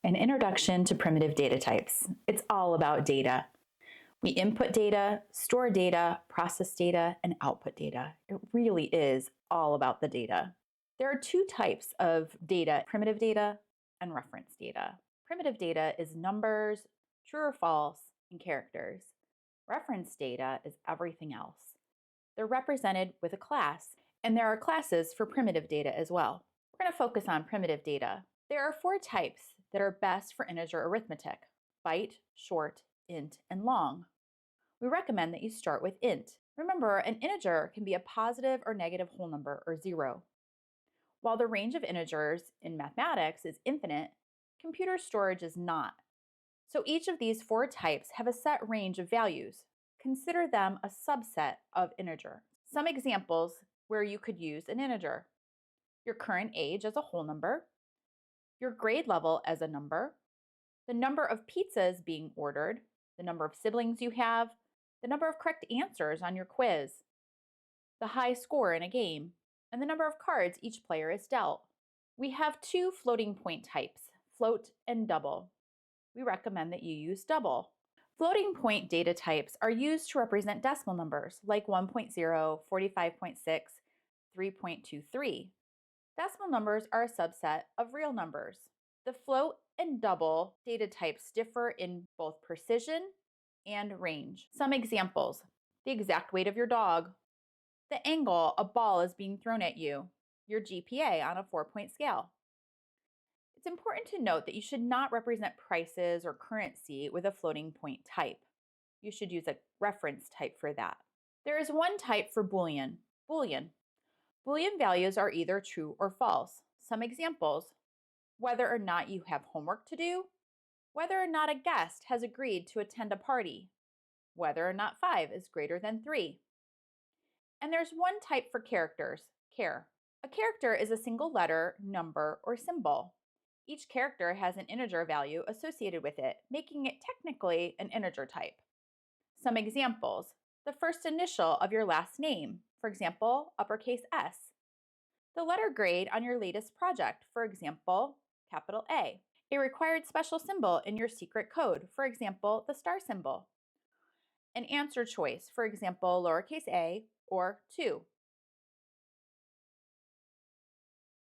An introduction to primitive data types. It's all about data. We input data, store data, process data, and output data. It really is all about the data. There are two types of data, primitive data and reference data. Primitive data is numbers, true or false, and characters. Reference data is everything else. They're represented with a class, and there are classes for primitive data as well. We're going to focus on primitive data. There are 4 types that are best for integer arithmetic: byte, short, int, and long. We recommend that you start with int. Remember, an integer can be a positive or negative whole number or 0. While the range of integers in mathematics is infinite, computer storage is not. So each of these 4 types have a set range of values. Consider them a subset of integer. Some examples where you could use an integer: your current age as a whole number, your grade level as a number, the number of pizzas being ordered, the number of siblings you have, the number of correct answers on your quiz, the high score in a game, and the number of cards each player is dealt. We have 2 floating point types, float and double. We recommend that you use double. Floating point data types are used to represent decimal numbers like 1.0, 45.6, 3.23. Decimal numbers are a subset of real numbers. The float and double data types differ in both precision and range. Some examples: the exact weight of your dog, the angle a ball is being thrown at you, your GPA on a 4-point scale. It's important to note that you should not represent prices or currency with a floating point type. You should use a reference type for that. There is one type for Boolean. Boolean values are either true or false. Some examples: whether or not you have homework to do, whether or not a guest has agreed to attend a party, whether or not 5 is greater than 3. And there's one type for characters, char. A character is a single letter, number, or symbol. Each character has an integer value associated with it, making it technically an integer type. Some examples: the first initial of your last name, for example, uppercase S. The letter grade on your latest project, for example, capital A. A required special symbol in your secret code, for example, the star symbol. An answer choice, for example, lowercase a or 2.